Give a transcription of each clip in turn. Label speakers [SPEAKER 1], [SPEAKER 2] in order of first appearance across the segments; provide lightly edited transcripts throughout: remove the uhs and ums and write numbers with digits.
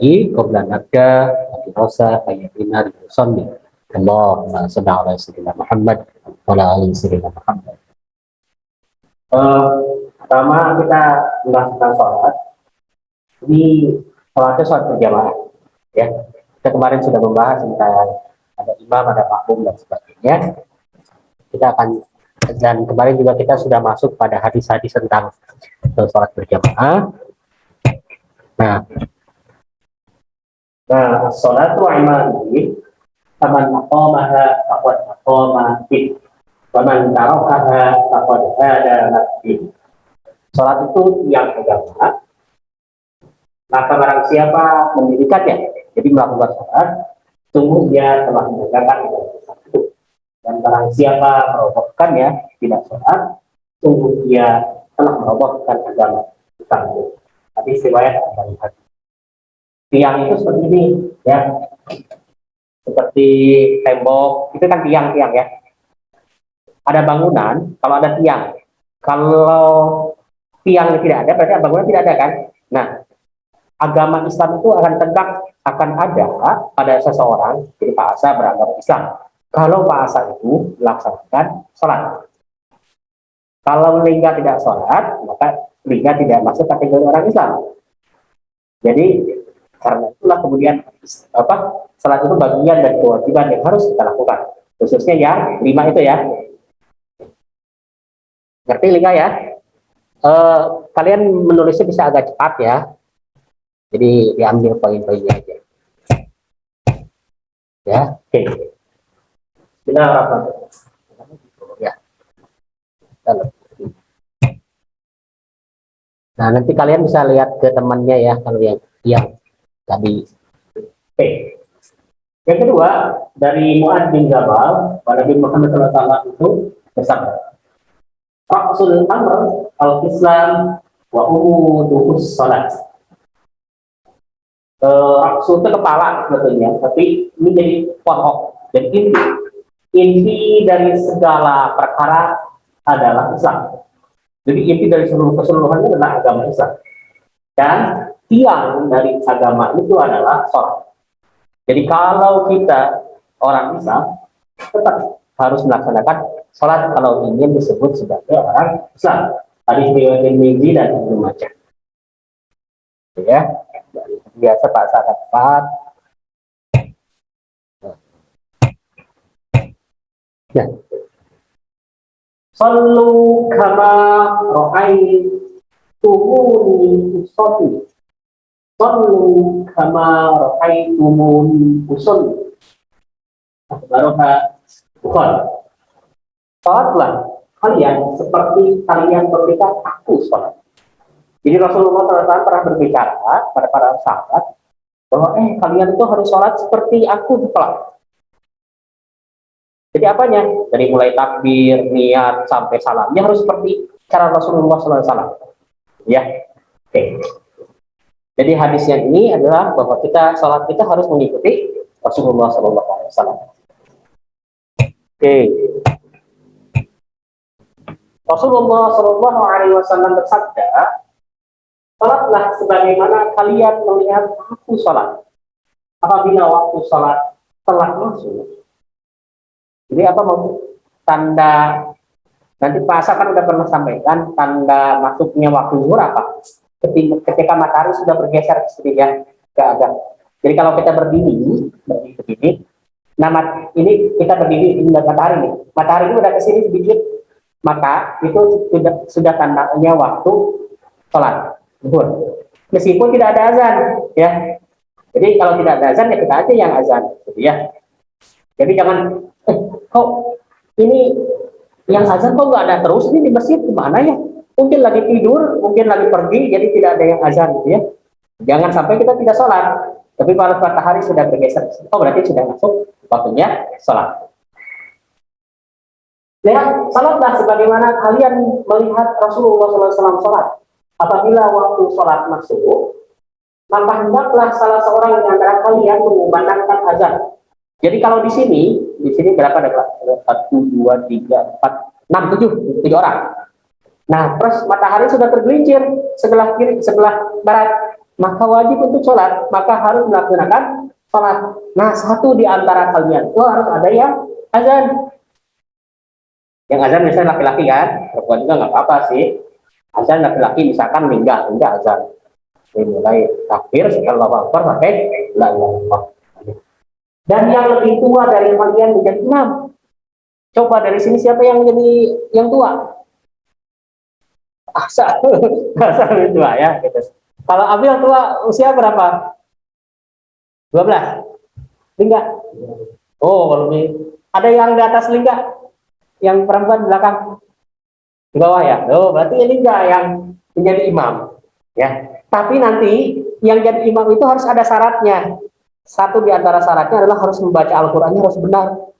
[SPEAKER 1] Qabla nabda dirasa ayatina al-musalli Allahumma salli ala sayyidina Muhammad wa ala ali sayyidina Muhammad. Pertama kita melakukan sholat. Ini sholatnya sholat berjamaah, ya. Kita kemarin sudah membahas tentang ada imam, ada makmum dan sebagainya. Kita akan, dan kemarin juga kita sudah masuk pada hadis-hadis tentang sholat berjamaah. Nah, sholatu imani faman aqamaha faqad aqama bih wa man tarakaha faqad hadama bih. Sholat itu yang agama, maka barang siapa mendirikannya, jadi melakukan sholat, sungguh dia telah menegakkan agama itu. Dan barang siapa merobohkannya, tidak sholat, sungguh dia telah merobohkan agama itu. Hadis riwayat Al-Bukhari. Tiang itu seperti ini, ya, seperti tembok, itu kan tiang-tiang, ya. Ada bangunan, kalau ada tiang. Kalau tiang tidak ada, berarti bangunan tidak ada, kan? Nah, agama Islam itu akan tegak, akan ada pada seseorang, jadi Pak Asa beragama Islam. Kalau Pak Asa itu melaksanakan sholat. Kalau Lingga tidak sholat, maka Lingga tidak masuk kategori orang Islam. Jadi, karena itulah kemudian salat itu bagian dari kewajiban yang harus kita lakukan, khususnya yang 5 itu, ya. Ngerti Lingga, ya? Kalian menulisnya bisa agak cepat, ya. Jadi diambil poin-poinnya aja. Ya, oke. Bismillahirrahmanirrahim. Ya. Nah, nanti kalian bisa lihat ke temannya, ya, kalau yang tadi. Oke. Yang kedua, dari Mu'adz bin Jabal, Nabi Muhammad SAW itu bersabda, Ra'sul amr al-Islam wa umuduhus salat. Ra'sul itu kepala sebetulnya, tapi ini jadi pokok, jadi inti dari segala perkara adalah Islam. Jadi inti dari seluruh keseluruhannya adalah agama Islam. Dan tiang dari agama itu adalah sholat. Jadi kalau kita orang Islam tetap harus melaksanakan sholat kalau ingin disebut sebagai orang Islam. Hadis riwayat Tirmidzi dan Ibnu Majah. Ya, biasa Pak Sakat Pak. Ya. Sallu kama ra'aitumuni usolli. Sallu kama ra'aitumuni usolli. Baroka bukan. Salatlah kalian seperti kalian ketika aku sholat. Jadi Rasulullah SAW pernah berbicara pada para sahabat bahwa kalian itu harus sholat seperti aku sholat. Jadi apanya? Dari mulai takbir, niat, sampai salamnya harus seperti cara Rasulullah SAW. Ya, oke. Jadi hadisnya ini adalah bahwa sholat kita harus mengikuti Rasulullah SAW. Oke. Rasulullah SAW bersabda, sholatlah sebagaimana kalian melihat aku sholat. Apabila waktu sholat telah masuk. Jadi apa mau tanda, nanti Pak Asa kan udah pernah sampaikan tanda masuknya waktu zuhur apa? Ketika matahari sudah bergeser ke sini, ya, ke agak. Jadi kalau kita berdiri begini, nah ini kita berdiri di matahari nih. Matahari ini udah ke sini sedikit, maka itu sudah tandanya waktu sholat zuhur. Meskipun tidak ada azan, ya. Jadi kalau tidak ada azan ya kita aja yang azan, gitu, ya. Jadi jangan kok ini yang azan kok nggak ada terus, ini di masjid gimana ya? Mungkin lagi tidur, mungkin lagi pergi, jadi tidak ada yang azan, gitu, ya. Jangan sampai kita tidak sholat. Tapi kalau matahari sudah bergeser, oh berarti sudah masuk waktunya sholat. Lihat, sholatlah sebagaimana kalian melihat Rasulullah SAW sholat. Apabila waktu sholat masuk, maka hendaklah salah seorang di antara kalian mengumandangkan azan. Jadi kalau di sini berapa ada? 1, 2, 3, 4, 6, 7 orang. Nah, terus matahari sudah tergelincir sebelah kiri, sebelah barat. maka wajib untuk sholat, maka harus melaksanakan sholat. Nah, satu di antara kalian itu harus ada yang azan. Yang azan misalnya laki-laki kan, perempuan juga nggak apa-apa sih. Azan laki-laki misalkan enggak azan. Mulai takbir setelah Akbar pakai la ilaha illallah. Dan yang lebih tua dari kalian menjadi imam. Coba dari sini siapa yang menjadi yang tua? Asal, asal lebih tua ya. Gitu. Kalau Abil tua usia berapa? 12. Enggak. Oh, kalau ada yang di atas lingga, yang perempuan di belakang, di bawah ya. Oh, berarti ini enggak yang menjadi imam, ya. Tapi nanti yang jadi imam itu harus ada syaratnya. Satu di antara syaratnya adalah harus membaca Al-Qur'annya harus benar.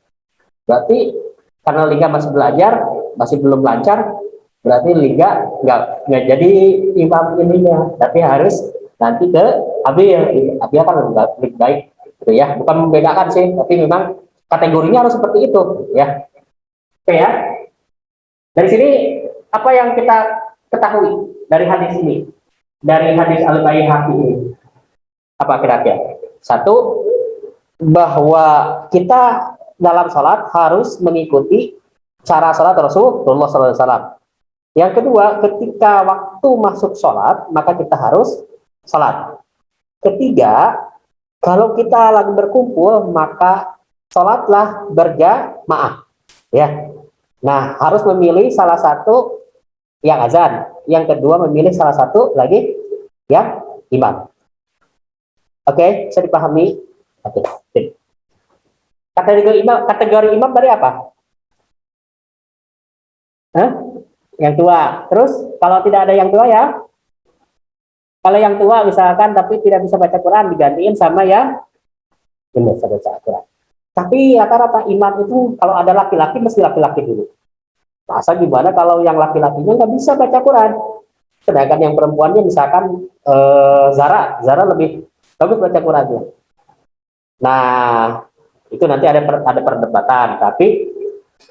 [SPEAKER 1] Berarti karena lingga masih belajar, masih belum lancar, berarti lingga nggak jadi imam ininya. Tapi harus nanti ke Abil. Abil kan lebih baik, gitu ya. Bukan membedakan sih, tapi memang kategorinya harus seperti itu, ya. Oke ya. Dari sini apa yang kita ketahui dari hadis ini, dari hadis Al-Baihaqi ini? Apa kira-kira? Satu, bahwa kita dalam sholat harus mengikuti cara sholat Rasulullah SAW. Yang kedua, ketika waktu masuk sholat, maka kita harus sholat. Ketiga, kalau kita lagi berkumpul, maka sholatlah berjamaah. Ya. Nah, harus memilih salah satu yang azan. Yang kedua, memilih salah satu lagi yang imam. Oke, bisa dipahami? Oke. Kategori imam dari apa? Hah? Yang tua. Terus kalau tidak ada yang tua ya? Kalau yang tua misalkan tapi tidak bisa baca Quran, digantiin sama yang bisa baca Quran. Tapi rata-rata imam itu kalau ada laki-laki mesti laki-laki dulu. Masa gimana kalau yang laki-lakinya nggak bisa baca Quran? Sedangkan yang perempuannya misalkan Zara lebih bagus baca Qurannya. Nah, itu nanti ada perdebatan. Tapi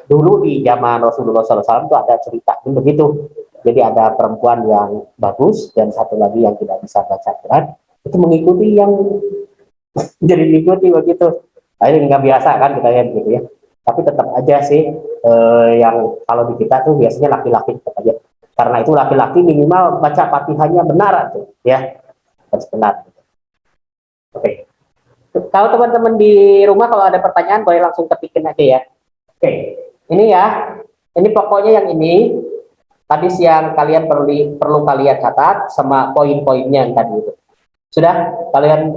[SPEAKER 1] dulu di zaman Rasulullah SAW itu ada cerita begitu. Jadi ada perempuan yang bagus dan satu lagi yang tidak bisa baca Quran, itu mengikuti yang jadi mengikuti begitu. Nah, ini nggak biasa kan kita lihat gitu ya. Tapi tetap aja sih yang kalau di kita tuh biasanya laki-laki tetap aja. Karena itu laki-laki minimal baca Fatihahnya benar tuh, ya harus benar. Oke. Kalau teman-teman di rumah kalau ada pertanyaan boleh langsung ketikin aja ya. Oke. Ini ya. Ini pokoknya yang ini hadis yang kalian perlu kalian catat sama poin-poinnya yang tadi itu. Sudah kalian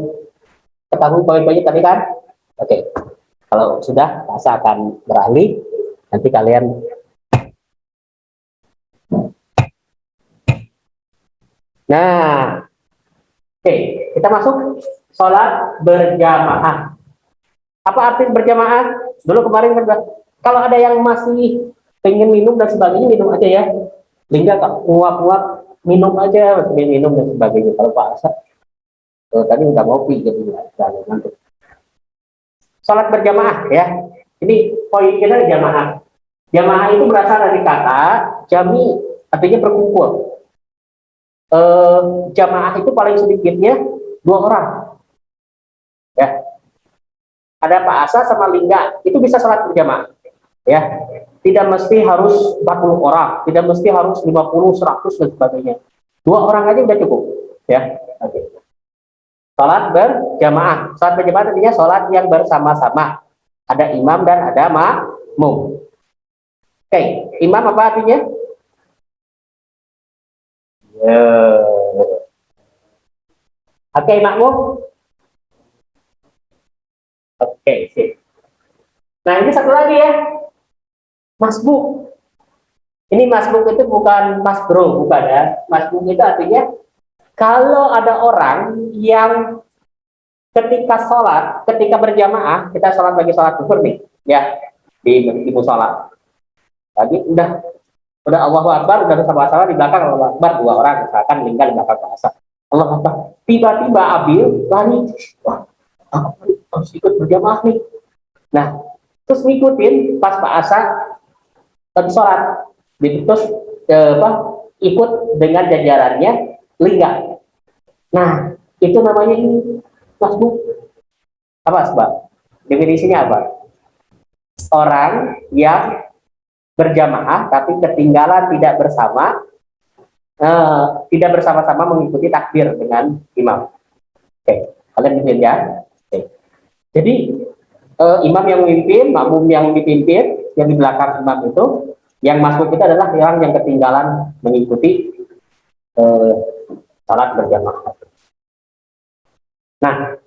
[SPEAKER 1] ketahui poin-poinnya tadi kan? Oke. Kalau sudah, saya akan beralih. Nanti kalian oke, kita masuk sholat berjamaah. Apa arti berjamaah? Dulu kemarin kalau ada yang masih pengen minum dan sebagainya, minum aja ya. Lingga uap-uap, minum aja, minum dan sebagainya. Kalau puasa, tadi udah ngopi jadi nanti. Sholat berjamaah ya. Ini poin kita jamaah. Jamaah itu berasal dari kata jami, artinya berkumpul. Jamaah itu paling sedikitnya 2 orang. Ya. Ada Pak Asa sama Lingga, itu bisa sholat berjamaah. Ya. Tidak mesti harus 40 orang, tidak mesti harus 50, 100 dan sebagainya. 2 orang aja udah cukup. Ya. Oke. Sholat berjamaah. Sholat berjamaah artinya sholat yang bersama-sama. Ada imam dan ada makmum. Oke, imam apa artinya? Oke, makmum. Oke, sip. Nah, ini satu lagi ya. Masbuk. Ini masbuk itu bukan mas bro, bukan ya. Masbuk itu artinya kalau ada orang yang ketika sholat, ketika berjamaah, kita sholat bagi sholat zuhur nih, ya di musola. Lagi udah Allahu Akbar, udah sama-sama di belakang Allahu Akbar 2 orang, misalkan Lingga di belakang bahasa. Allahu Akbar. Tiba-tiba Abil lari, wah, harus ikut berjamaah nih. Nah, terus ngikutin pas Pak Asa tadi sholat, terus ikut dengan jajarannya Lingga. Nah, Itu namanya ini masbuk. Apa sebab? Definisinya apa? Orang yang berjamaah tapi ketinggalan tidak bersama-sama mengikuti takbir dengan imam. Oke, kalian bisa ya. Oke. Jadi imam yang memimpin, makmum yang dipimpin, yang di belakang imam itu, yang masbuk itu adalah orang yang ketinggalan mengikuti eh, salat berjamaah. Nah,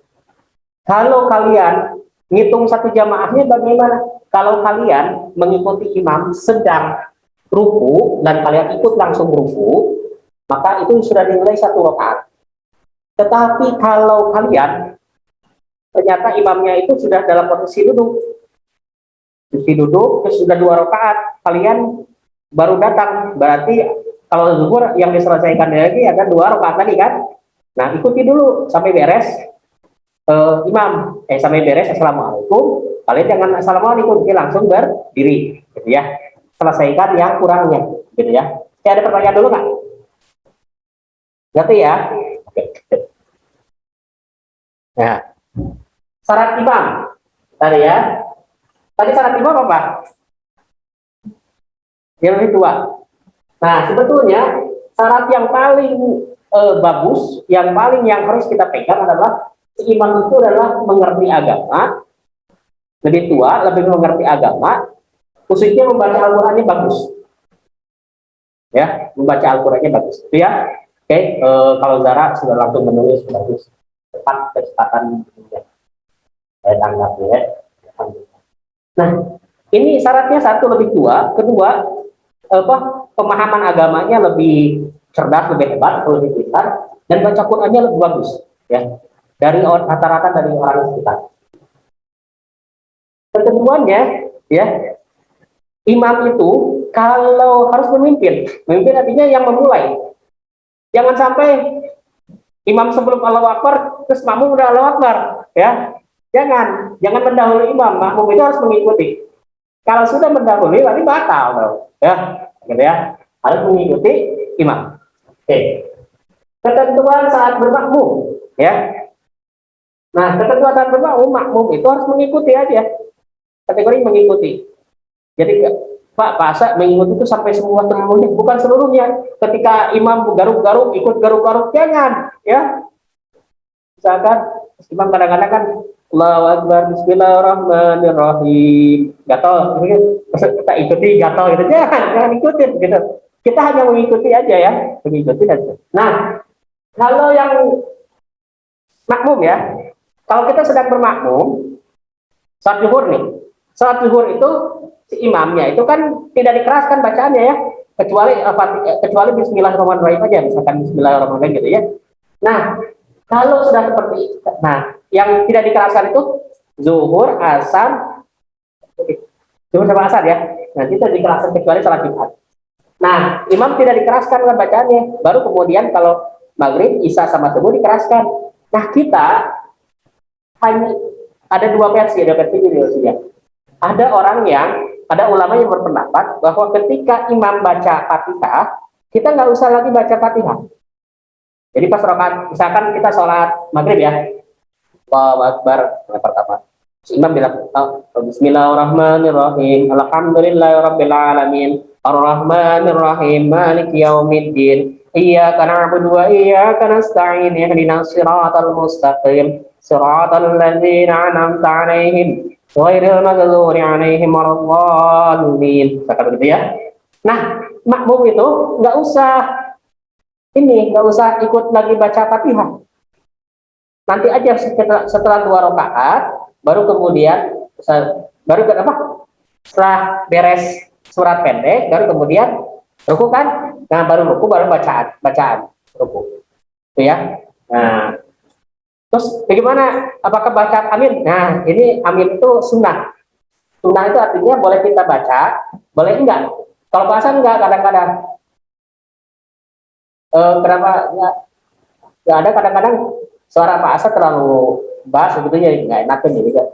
[SPEAKER 1] kalau kalian ngitung satu jamaahnya bagaimana? Kalau kalian mengikuti imam sedang ruku dan kalian ikut langsung ruku, maka itu sudah dinilai satu rakaat. Tetapi kalau kalian ternyata imamnya itu sudah dalam posisi duduk, terus sudah 2 rakaat, kalian baru datang, berarti kalau zuhur yang diselesaikan lagi ada 2 rakaat lagi kan? Nah, ikuti dulu sampai beres sampai beres assalamualaikum, kalian jangan assalamualaikum, dia langsung berdiri, gitu ya. Selesaikan yang kurangnya, gitu ya. Ada pertanyaan dulu nggak? Ngerti ya? Oke. Nah, syarat imam tadi ya. Tadi syarat imam apa? Yang lebih tua. Nah, sebetulnya syarat yang paling bagus, yang harus kita pegang adalah si imam itu adalah mengerti agama, lebih tua, lebih mengerti agama, khususnya membaca Al-Qur'annya bagus. Ya, membaca Al-Qur'annya bagus. Itu ya. Oke, kalau Zara sudah langsung menulis bagus. Tepat kecepatan saya tanggap ya. Nah, ini syaratnya satu lebih tua, kedua pemahaman agamanya lebih cerdas, lebih hebat, lebih pintar, dan baca Qur'annya lebih bagus ya dari rata-rata dari orang sekitar. Ketentuannya ya, imam itu kalau harus memimpin artinya yang memulai. Jangan sampai imam sebelum Allahu Akbar terus makmum udah Allahu Akbar ya. Jangan mendahului imam, makmum itu harus mengikuti. Kalau sudah mendahului berarti batal ya. Gitu ya. Harus mengikuti imam. Oke. Ketentuan saat bermakmum ya. Nah, ketentuan saat makmum itu harus mengikuti aja. Kategori mengikuti. Jadi Pak Pasal mengikuti itu sampai seluruhnya, bukan seluruhnya. Ketika imam garuk-garuk, ikut garuk-garuk, jangan ya. Misalkan imam kadang-kadang kan Allahu Akbar, Bismillahirrahmanirrahim, gatal, kita ikuti gatal gitu, jangan ikutin gitu. Kita hanya mengikuti aja ya, mengikuti aja. Nah, kalau yang makmum ya, kalau kita sedang bermakmum, saat zuhur nih, saat zuhur itu si imamnya itu kan tidak dikeraskan bacaannya ya, kecuali Bismillahirrahmanirrahim aja, misalkan Bismillahirrahmanirrahim gitu ya. Nah, kalau sudah seperti itu, nah yang tidak dikeraskan itu zuhur, asar, zuhur sama asar ya. Nanti itu dikeraskan kecuali salat Jumat. Nah, imam tidak dikeraskan kan bacaannya, baru kemudian kalau maghrib, isya sama subuh dikeraskan. Nah, kita hanya ada dua versi ya. Ada ulama yang berpendapat bahwa ketika imam baca Fatihah, kita nggak usah lagi baca Fatihah. Jadi pas rakaat, misalkan kita sholat maghrib ya, Allahu Akbar yang pertama, si imam bilang Bismillahirrahmanirrahim, Alhamdulillahirabbil alamin, Ar-Rahmanirrahim, Maliki yaumiddin, Iyyaka na'budu wa iyyaka nasta'in, ihdinas siratal mustaqim, siratal ladzina an'amta 'alaihim ghairil maghdubi 'alaihim waladdallin. Kata begitu ya. Nah, makmum itu nggak usah ikut lagi baca Fatihah. Nanti aja setelah 2 rakaat baru kemudian setelah beres surat pendek baru kemudian ruku kan. Nah, baru ruku baru bacaan ruku. Itu ya. Nah, terus bagaimana? Apakah bacaan amin? Nah, ini amin itu sunnah. Sunnah itu artinya boleh kita baca, boleh enggak. Kalau bahasa enggak kadang-kadang. Kenapa nggak ada kadang-kadang suara Pak Asa terlalu bass sebetulnya nggak enak kan jadi kan.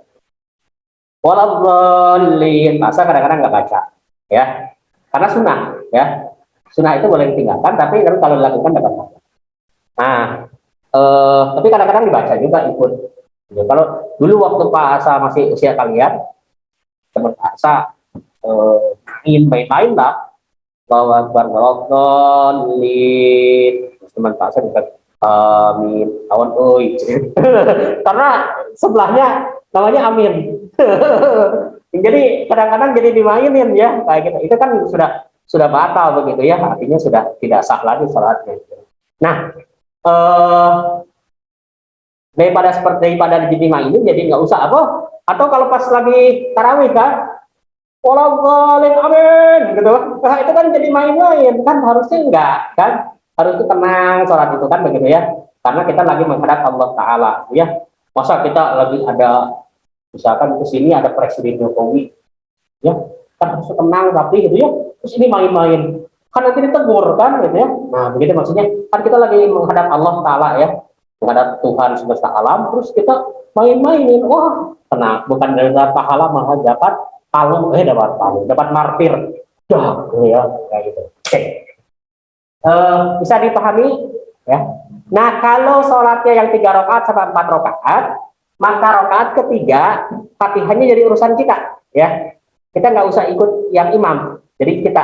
[SPEAKER 1] Walaupun Pak Asa kadang-kadang nggak baca ya, karena sunnah ya. Sunnah itu boleh ditinggalkan, tapi kalau dilakukan dapat. Nah, Tapi kadang-kadang dibaca juga ikut. Ya, kalau dulu waktu Pak Asa masih usia kalian, teman Pak Asa ingin main-main lah, bahwa barnolin, teman Pak Asa juga Amin, awan oi. Karena sebelahnya namanya Amin. Jadi kadang-kadang jadi dimainin ya kayak gitu. Itu kan sudah batal begitu ya, artinya sudah tidak sah lagi sholatnya. Nah, eh, daripada jadi mainin, jadi nggak usah apa. Atau kalau pas lagi tarawih kan, walau amin gitu. Nah, itu kan jadi main-main kan, harusnya enggak kan, harus tenang sholat itu kan begitu ya, karena kita lagi menghadap Allah Taala ya. Masa kita lagi ada, misalkan ke sini ada Presiden Jokowi ya, kan harus tenang tapi gitu ya, terus ini main-main kan nanti ditegur kan gitu ya. Nah begitu maksudnya, kan kita lagi menghadap Allah Taala ya, menghadap Tuhan semesta alam, terus kita main-mainin, wah tenang, bukan dari pahala malah dapat palu, dapat palu, dapat martir, dah ya kayak gitu. Oke. Bisa dipahami ya. Nah kalau sholatnya yang 3 rakaat sama 4 rakaat, maka rakaat ketiga fatihahnya jadi urusan kita ya, kita nggak usah ikut yang imam, jadi kita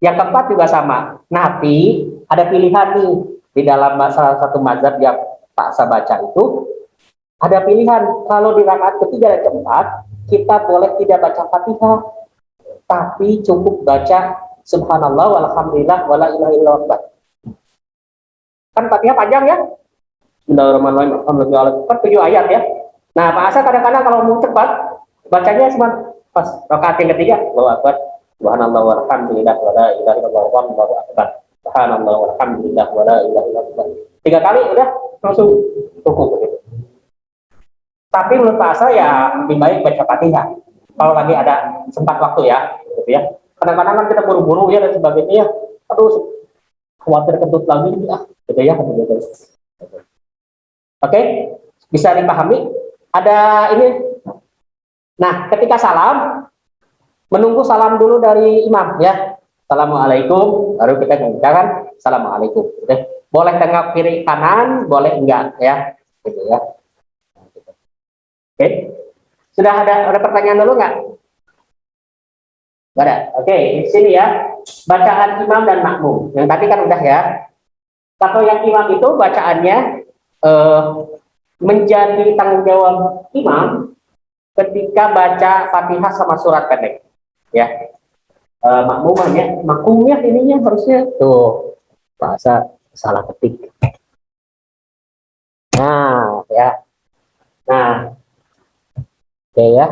[SPEAKER 1] yang keempat juga sama. Nanti ada pilihan nih di dalam salah satu mazhab yang tak saya baca itu, ada pilihan kalau di rakaat ketiga dan keempat kita boleh tidak baca fatihah, tapi cukup baca subhanallah walhamdulillah wala ilaha illallah. Kan fatihah panjang ya, Bismillahirrahmanirrahim, alhamdulillah, kan 7 ayat ya. Nah Pak Asa kadang-kadang kalau mau cepat bacanya cuma pas rakaat yang ketiga, Allahu akbar, subhanallah walhamdulillah wala ilaha illallah, Allahu akbar, subhanallah walhamdulillah wala ilaha illallah. 3 kali udah langsung cukup begitu. Tapi menurut Pak Asa ya lebih baik baca fatihah kalau lagi ada sempat waktu ya, gitu ya. Kadang-kadang kan kita buru-buru ya dan sebagainya ya, aduh khawatir kentut lagi ya, gitu ya, gitu. Oke, bisa dipahami? Ada ini. Nah, ketika salam, menunggu salam dulu dari imam ya. Assalamualaikum, baru kita mengucapkan assalamualaikum. Boleh tengok kiri kanan, boleh enggak ya, gitu ya. Oke, sudah ada pertanyaan dulu nggak? Nggak ada. Oke, di sini ya bacaan imam dan makmum. Yang tadi kan udah ya. Kalau yang imam itu bacaannya menjadi tanggung jawab imam ketika baca Fatihah sama surat pendek ya. Makmumnya ininya harusnya tuh bahasa salah ketik. Nah ya, nah oke ya,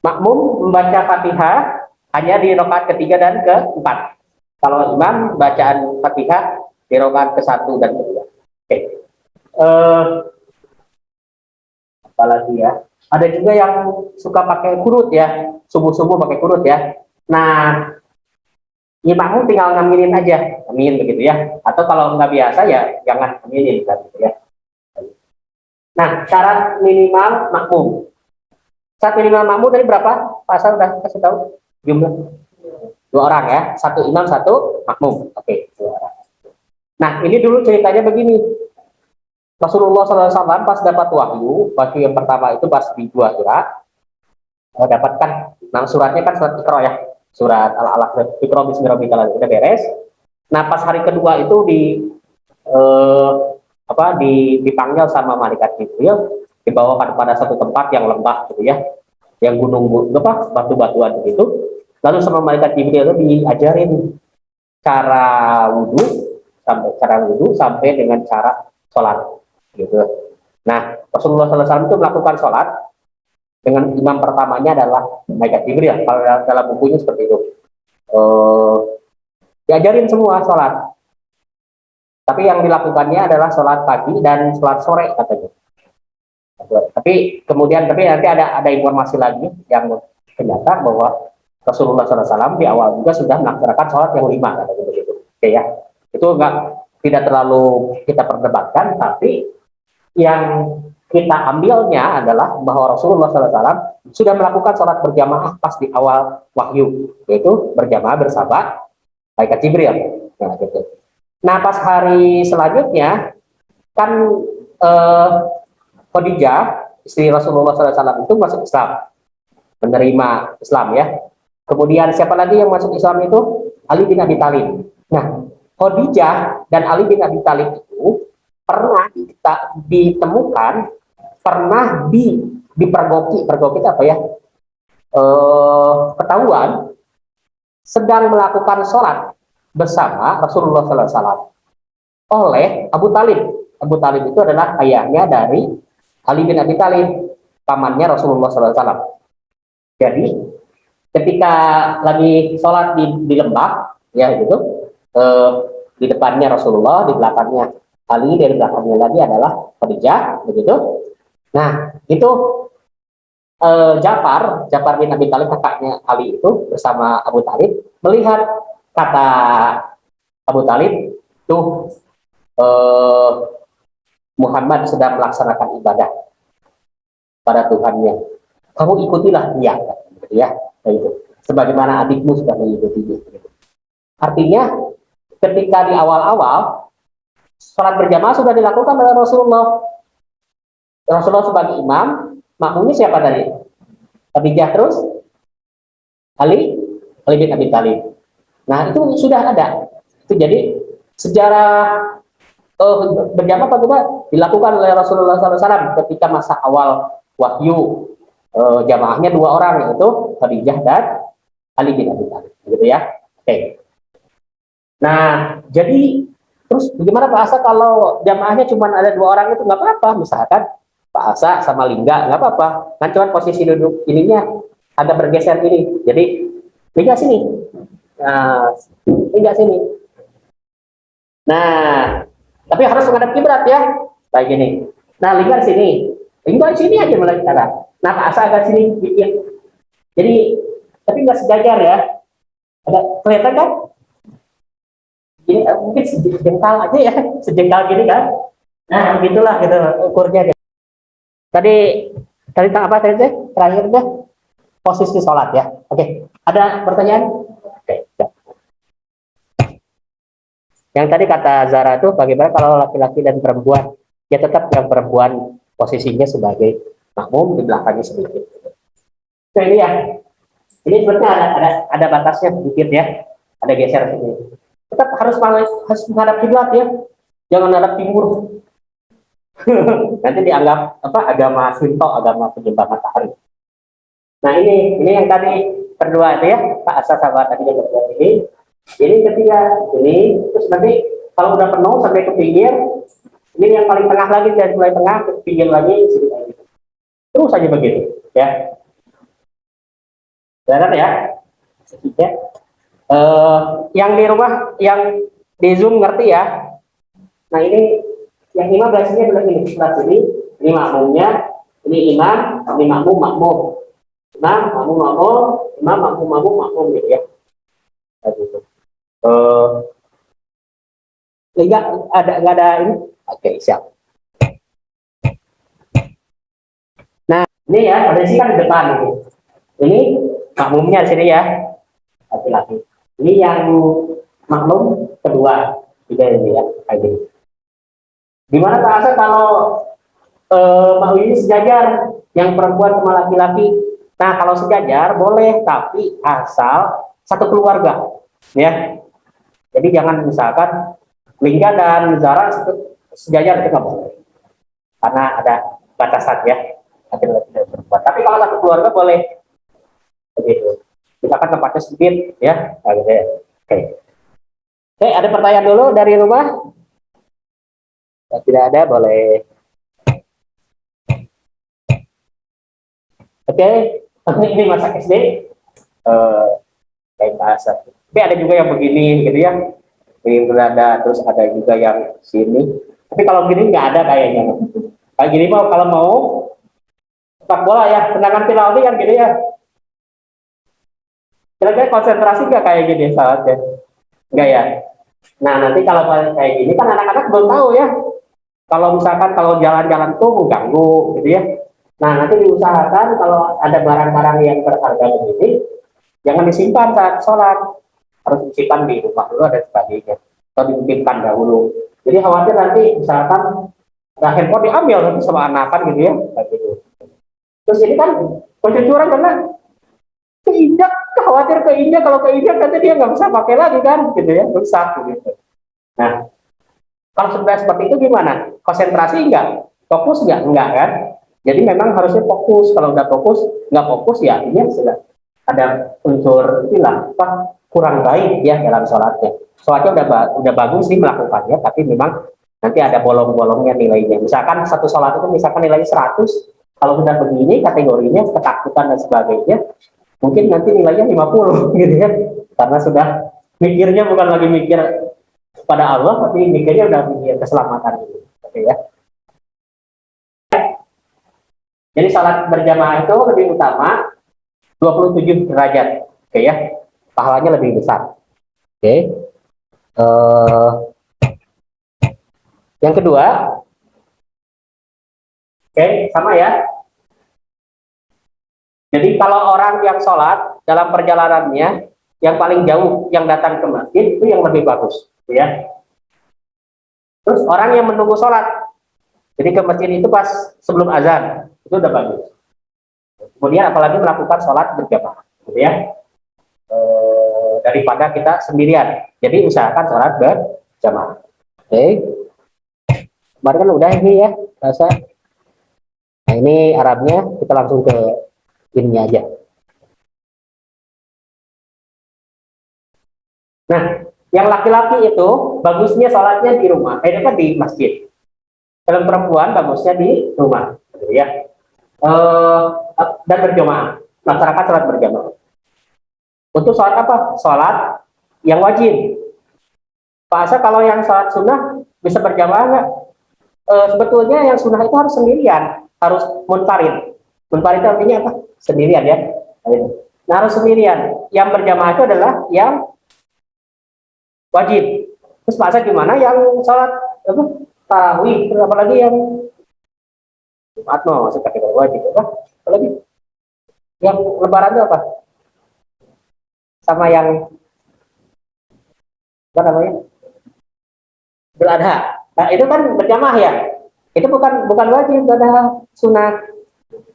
[SPEAKER 1] makmum membaca Fatihah hanya di rakaat ketiga dan keempat. Kalau imam bacaan Fatihah di rakaat ke-1 dan ke-2. Oke. Apalagi ya, ada juga yang suka pakai kurut ya, subuh-subuh pakai kurut ya. Nah, imam tinggal ngaminin aja, amin begitu ya. Atau kalau nggak biasa ya jangan aminin kan gitu ya. Nah, syarat minimal makmum. Syarat minimal makmum tadi berapa? Pak Asal udah kasih tahu jumlah 2 orang ya, 1 imam 1 makmum. Oke, 2 orang. Nah, ini dulu ceritanya begini. Rasulullah SAW pas dapat wahyu yang pertama itu pas di Gua Hira, dapatkan, nah suratnya kan surat Iqra ya, surat Al-Alaq, Iqra bismi rabbikal ladzi, udah beres. Nah pas hari kedua itu dipanggil sama malaikat Jibril, dibawakan pada satu tempat yang lembah gitu ya, yang gunung batu-batuan begitu. Lalu sama malaikat Jibril itu diajarin cara wudhu sampai dengan cara sholat gitu. Nah Rasulullah SAW itu melakukan sholat dengan imam pertamanya adalah malaikat Jibril. Kalau dalam bukunya seperti itu. Diajarin semua sholat. Tapi yang dilakukannya adalah sholat pagi dan sholat sore katanya. Tapi nanti ada informasi lagi yang ternyata bahwa Rasulullah SAW di awal juga sudah melaksanakan sholat yang 5 katanya begitu. Oke ya. Itu tidak terlalu kita perdebatkan, tapi yang kita ambilnya adalah bahwa Rasulullah SAW sudah melakukan sholat berjamaah pas di awal wahyu, yaitu berjamaah bersama malaikat Jibril. Nah, gitu. Nah pas hari selanjutnya kan eh, Khadijah istri Rasulullah SAW itu masuk Islam, menerima Islam ya. Kemudian siapa lagi yang masuk Islam itu? Ali bin Abi Thalib. Nah, Khadijah dan Ali bin Abi Thalib itu pernah ditemukan pernah dipergoki, pergoki itu apa ya? Ketahuan sedang melakukan sholat bersama Rasulullah SAW oleh Abu Talib. Abu Talib itu adalah ayahnya dari Ali bin Abi Thalib, pamannya Rasulullah SAW. Jadi ketika lagi sholat di lembah, ya gitu, di depannya Rasulullah, di belakangnya Ali, dari belakangnya lagi adalah Khadijah, begitu. Nah, itu Ja'far bin Abi Thalib, kakaknya Ali itu bersama Abu Talib melihat, kata Abu Talib, tuh eh, Muhammad sedang melaksanakan ibadah pada Tuhannya. Kamu ikutilah dia, gitu ya, gitu. Sebagaimana adikmu sudah mengikuti dia. Gitu. Artinya, ketika di awal-awal sholat berjamaah sudah dilakukan oleh Rasulullah. Rasulullah sebagai imam, makmumnya siapa tadi? Khadijah, terus Ali bin Abi Thalib. Nah, itu sudah ada. Itu jadi sejarah berjamaah juga dilakukan oleh Rasulullah SAW ketika masa awal wahyu. Jamaahnya 2 orang, yaitu Khadijah dan Ali bin Abi Thalib, gitu ya. Oke. Nah, jadi terus bagaimana Pak Asa kalau jamaahnya cuma ada 2 orang, itu nggak apa-apa, misalkan Pak Asa sama Lingga nggak apa-apa, kan cuma posisi duduk ininya agak bergeser ini, jadi Lingga sini, nah Lingga sini. Nah, tapi harus menghadap kiblat ya, kayak gini. Nah, Lingga sini, Lingga sini aja mulai cara. Nah, Pak Asa agak sini dikit. Jadi, tapi nggak sejajar ya. Ada kelihatan kan? Ini mungkin sejengkal aja ya, sejengkal gini kan. Nah, begitulah gitu ukurnya. Tadi apa tadi? Terakhir deh, posisi sholat ya. Oke, ada pertanyaan? Oke. Yang tadi kata Zara itu bagaimana kalau laki-laki dan perempuan? Ya tetap yang perempuan posisinya sebagai makmum, di belakangnya sedikit. Nah, ini ya. Ini sebenarnya ada batasnya sedikit ya. Ada geser sini. Tetap harus menghadap kiblat ya. Jangan menghadap timur. Nanti dianggap apa, agama Shinto, agama penyembah matahari. Nah, ini yang tadi berdua itu ya, Pak Asa sama tadi yang berdua ini. Jadi ketika ini, terus nanti kalau udah penuh sampai ke pinggir, ini yang paling tengah lagi, dari mulai tengah ke pinggir lagi, terus saja begitu ya. Benar ya? Ya. Yang di rumah, yang di Zoom ngerti ya. Nah, ini yang imam biasanya adalah ini sebelah sini, ini makmumnya, ini imam, ini makmum, imam, makmum gitu ya. Gitu. Nggak ada ini. Oke, siap. Nah, ini ya, pada sini kan di depan ini. Ini makmumnya di sini ya, laki-laki. Ini yang makmum kedua, tiga ini ya, kayak gini. Gimana Pak Asa kalau Pak ini sejajar, yang perempuan sama laki-laki? Nah, kalau sejajar boleh, tapi asal satu keluarga, ya. Jadi jangan misalkan Lingga dan Zara sejajar, itu nggak boleh, karena ada batasan ya. Tapi kalau satu keluarga boleh, begitu. Misalkan tempatnya sedikit, ya. Nah, gitu ya. Oke, ada pertanyaan dulu dari rumah? Kalau tidak ada, boleh. Oke, ini masa SD. Kayak bahasa. Tapi ada juga yang begini, gitu ya. Ini berada, terus ada juga yang sini. Tapi kalau gini nggak ada kayaknya. Kayak gini mau, kalau mau sepak bola ya, tendangan penalti kan gitu ya. Kira-kira konsentrasi nggak kayak gini saatnya? Enggak ya. Nah, nanti kalau kayak gini kan anak-anak belum tahu ya. Kalau misalkan kalau jalan-jalan tuh mengganggu gitu ya. Nah, nanti diusahakan kalau ada barang-barang yang berharga begini, jangan disimpan saat sholat. Harus disimpan di rumah dulu dan sebagainya. Atau dititipkan dahulu. Jadi khawatir nanti misalkan Nah, handphone diambil nanti sama anakan gitu ya, kayak gitu. Terus ini kan kecucuran karena keinjak, khawatir keinjak, kalau keinjak nanti dia nggak bisa pakai lagi kan, gitu ya, rusak gitu. Nah, kalau sudah seperti itu gimana? Konsentrasi enggak? Fokus enggak kan? Jadi memang harusnya fokus. Kalau udah fokus, nggak fokus ya ini sudah ada unsur inilah apa kurang baik ya dalam sholatnya. Sholatnya udah bagus sih melakukannya, tapi memang nanti ada bolong-bolongnya nilainya. Misalkan satu sholat itu misalkan nilainya 100, kalau sudah begini kategorinya ketakutan dan sebagainya, mungkin nanti nilainya 50 gitu ya. Karena sudah mikirnya bukan lagi mikir pada Allah, tapi mikirnya udah mikir keselamatan gitu. Oke ya. Jadi salat berjamaah itu lebih utama 27 derajat. Oke ya. Pahalanya lebih besar. Oke. Yang kedua, oke, sama ya. Jadi kalau orang yang sholat dalam perjalanannya yang paling jauh yang datang ke masjid itu yang lebih bagus, ya. Terus orang yang menunggu sholat, jadi ke masjid itu pas sebelum azan itu udah bagus. Kemudian apalagi melakukan sholat berjamaah, gitu ya. Daripada kita sendirian. Jadi usahakan sholat berjamaah. Oke. Kemarin kan udah ini ya, rasa. Nah ini Arabnya, kita langsung ke ininya aja. Nah, yang laki-laki itu bagusnya sholatnya di rumah, kan di masjid. Kalau perempuan bagusnya di rumah, gitu ya. Dan berjamaah, masyarakat sholat berjamaah. Untuk sholat apa? Sholat yang wajib. Pak Asa kalau yang sholat sunnah bisa berjamaah nggak? Sebetulnya yang sunnah itu harus sendirian, harus munfarid. Munfarid itu artinya apa? Sendirian ya. Nah, harus sendirian. Yang berjamaah itu adalah yang wajib. Terus Pak Asa gimana? Yang sholat tarawih, apalagi yang Jumat masih kategori wajib apa? Apalagi yang lebaran itu apa? Sama yang apa namanya? Idul Adha. Nah, itu kan berjamaah ya. Itu bukan wajib, ada sunnah.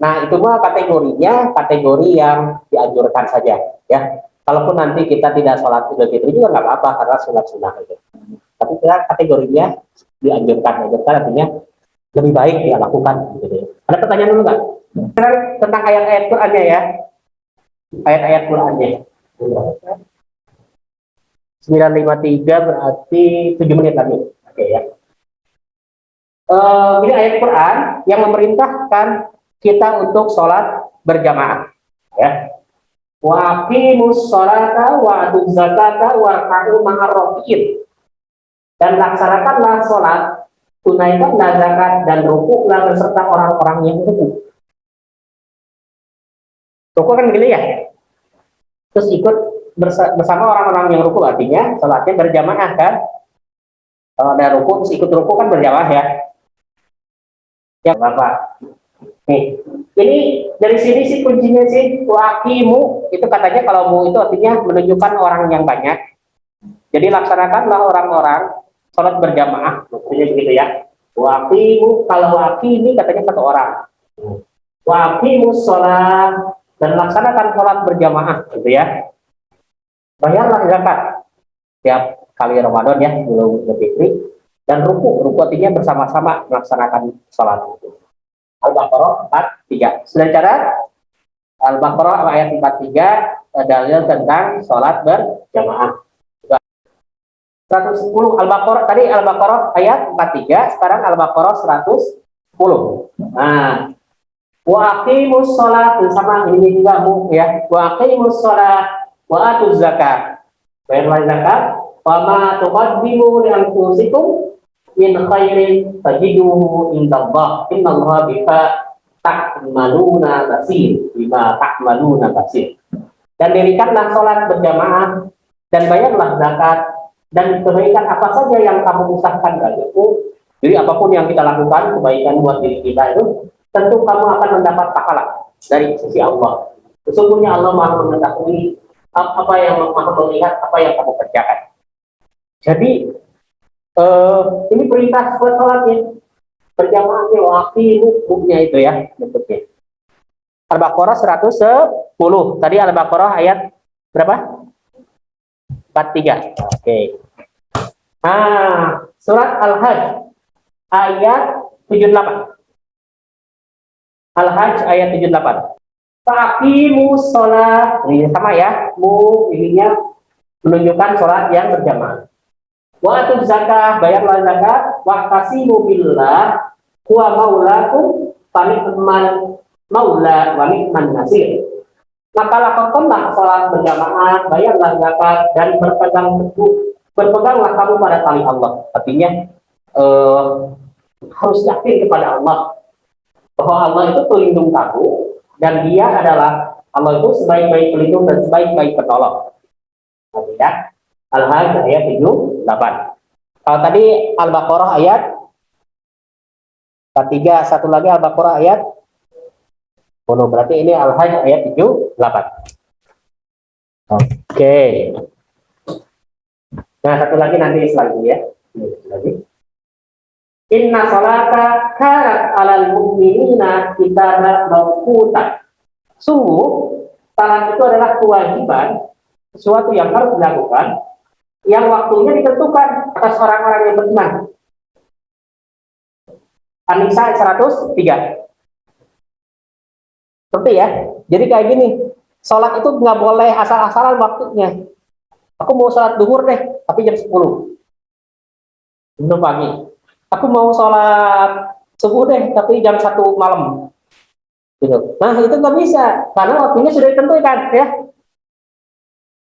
[SPEAKER 1] Nah, itu mah kategorinya kategori yang dianjurkan saja ya. Kalaupun nanti kita tidak sholat Idul Fitri juga nggak apa-apa karena sunat-sunat itu. Tapi kita kategorinya dianjurkan, artinya lebih baik dia lakukan. Gitu. Ada pertanyaan dulu nggak? Tentang ayat-ayat Qur'annya ya. Ayat-ayat Qur'annya. 953 berarti 7 menit lagi. Oke ya. Ini ayat Quran yang memerintahkan kita untuk sholat berjamaah. Ya. Wa aqimus sholata wa atuz zakata warka'u ma'ar raki'in. Dan laksanakanlah sholat, tunaikanlah zakat dan rukuklah beserta orang-orang yang rukuk. Rukuk kan gini ya. Terus ikut bersama orang-orang yang rukuk, artinya sholatnya berjamaah kan. Kalau ada rukuk terus ikut rukuk kan berjamaah ya. Ya Bapak. Nih, ini dari sini sih kuncinya sih wakimu itu katanya kalau mu itu artinya menunjukkan orang yang banyak. Jadi laksanakanlah orang-orang sholat berjamaah, maksudnya begitu ya. Wakimu, kalau waki ini katanya satu orang. Wakimu sholat dan laksanakan sholat berjamaah, gitu ya. Bayarlah zakat tiap kali Ramadan ya, belum Fitri. Dan ruku artinya bersama-sama melaksanakan sholat itu. Al-Baqarah 43. Sudah catat? Al-Baqarah ayat 43 dalil tentang sholat berjamaah. 110 Al-Baqarah tadi Al-Baqarah ayat 43, sekarang Al-Baqarah 110. Nah, wa aqimus sholat sama ini juga ya. Wa aqimus sholat wa atuz zakat. Bayarlah zakat. Wa ma tuqaddimu li anfusikum min khairin tajiduhu indallah innallaha bima ta'maluna basir. Dan dirikanlah sholat berjamaah dan bayarlah zakat dan kebaikan apa saja yang kamu usahakan bagiku. Jadi apapun yang kita lakukan kebaikan buat diri kita itu tentu kamu akan mendapat pahala dari sisi Allah. Sesungguhnya Allah Maha mengetahui apa yang Maha melihat apa yang kamu kerjakan. Jadi ini perintah buat sholatnya. berjamaahnya waqimu bukunya itu ya bentuknya. Al-Baqarah 110. Tadi Al-Baqarah ayat berapa? 43. Oke. Nah, surat Al-Hajj ayat 78. Al-Hajj ayat 78. Faqimu sholat. Ini sama ya. Ininya menunjukkan sholat yang berjamaah. Wa atuz zakah, bayarlah zakat. Wa qasimu billah huwa maulakum fanikman maula wa nikman nasir. Maka lakukanlah sholat berjamaah, bayarlah zakat, dan berpeganglah kamu pada tali Allah. Artinya harus yakin kepada Allah bahwa Allah itu pelindung kamu, dan Dia adalah Allah itu sebaik-baik pelindung dan sebaik-baik penolong. Nanti ya, Al-Hajj ayat 78. Kalau tadi Al-Baqarah ayat 43, satu lagi Al-Baqarah ayat 10, berarti ini Al-Hajj ayat 78. Oke. Nah, satu lagi nanti selanjutnya. Lagi. Inna salata kanat alal mu'minina kitaban mawqutan. Sungguh, salat itu adalah kewajiban, sesuatu yang harus dilakukan, yang waktunya ditentukan atas orang-orang yang beriman. An-Nisa 103. Seperti ya, jadi kayak gini, sholat itu nggak boleh asal-asalan waktunya. Aku mau sholat duhur deh, tapi jam 10 belum pagi. Aku mau sholat subuh deh, tapi jam 1 malam. Gitu. Nah itu nggak bisa, karena waktunya sudah ditentukan ya.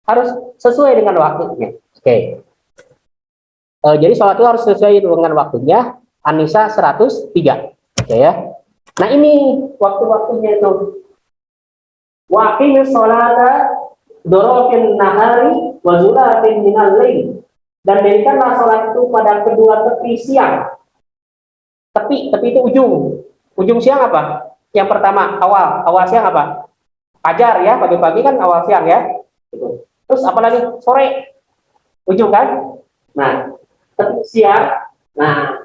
[SPEAKER 1] Harus sesuai dengan waktunya. Oke. Jadi sholat itu harus sesuai dengan waktunya. An-Nisa 103. Oke ya. Nah ini waktu-waktunya itu. Wa aqimis sholata dorofin nahari wa zulatin minal lail. Dan dirikanlah sholat itu pada kedua tepi siang. Tepi itu ujung. Ujung siang apa? Yang pertama awal siang apa? Fajar ya, pagi-pagi kan awal siang ya. Terus apalagi sore, ujung kan? Nah, tepi siang. Nah,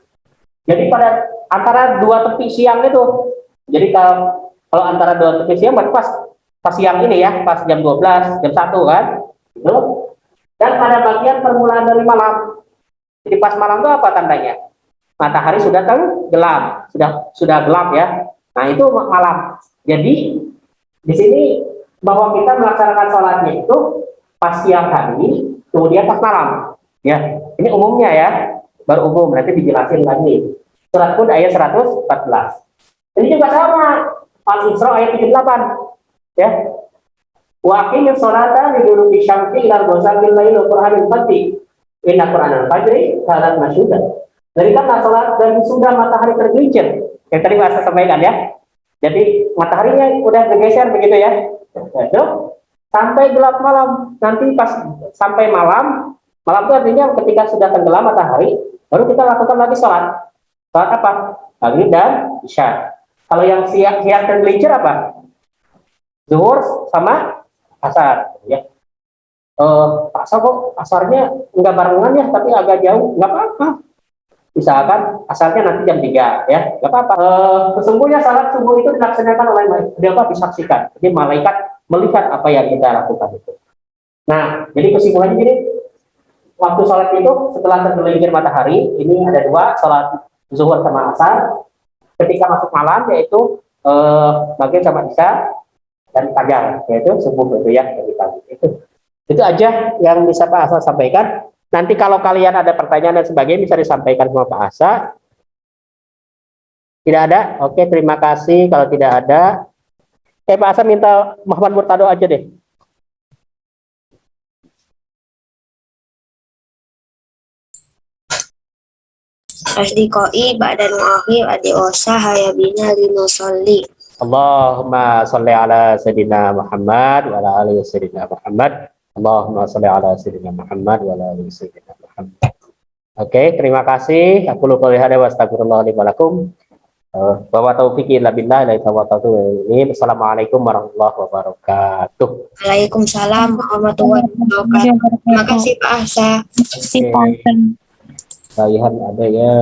[SPEAKER 1] jadi pada antara dua tepi siang itu, jadi kalau antara dua tepi siang berarti pas siang ini ya, pas jam 12, jam 1 kan, gitu. Dan pada bagian permulaan dari malam. Jadi pas malam itu apa tandanya? Matahari sudah tenggelam, sudah gelap ya. Nah itu malam. Jadi di sini bahwa kita melaksanakan sholatnya itu pas siang hari, kemudian pas malam. Ya, ini umumnya ya, baru umum. Nanti dijelasin lagi. Surat Hud ayat 114. Ini juga sama. Al-Isra ayat 78. Ya. Wa aqimis sholata liduluki syamsi ila ghasaqil lail wa qur'anil fajri. Inna qur'anal fajri kana masyhuda. Dirikanlah sholat dan sudah matahari tergelincir. Yang tadi saya sampaikan ya. Jadi mataharinya udah bergeser begitu ya. Sampai gelap malam. Nanti pas sampai malam itu artinya ketika sudah tenggelam matahari, baru kita lakukan lagi sholat. Sholat apa? Maghrib dan Isya. Kalau yang siang tergelincir apa? Zuhur sama asar. Ya. Asar kok asarnya nggak barengan ya, tapi agak jauh. Nggak apa-apa. Misalkan asalnya nanti jam 3 ya, nggak apa-apa. Sesungguhnya salat subuh itu dilaksanakan oleh disaksikan. Jadi malaikat melihat apa yang kita lakukan itu. Nah, jadi kesimpulannya gini, waktu sholat itu setelah tergelincir matahari, ini ada dua, sholat zuhur sama asar. Ketika masuk malam yaitu maghrib sama isya, dan fajar yaitu subuh itu ya dari pagi. Itu aja yang bisa Pak Asa sampaikan. Nanti kalau kalian ada pertanyaan dan sebagainya bisa disampaikan sama Pak Asa. Tidak ada? Oke, terima kasih. Kalau tidak ada, Pak Asa minta Muhammad Murtado aja deh.
[SPEAKER 2] Asdiqoi ba'dan wahid adiosa hayabina linusolli.
[SPEAKER 1] Allahumma sholli ala sayyidina Muhammad wa ala ali sayyidina Muhammad. Allahumma sholli ala sayyidina Muhammad wa ala ali sayyidina Muhammad. Oke, terima kasih. Aku lupa lihat wa astagfirullah li wa lakum. Wa taufiqi illa billah la tawfiqi. Assalamualaikum warahmatullahi wabarakatuh.
[SPEAKER 2] Waalaikumsalam warahmatullahi wabarakatuh. Terima kasih Pak Asa.
[SPEAKER 1] Bayihan ada ya.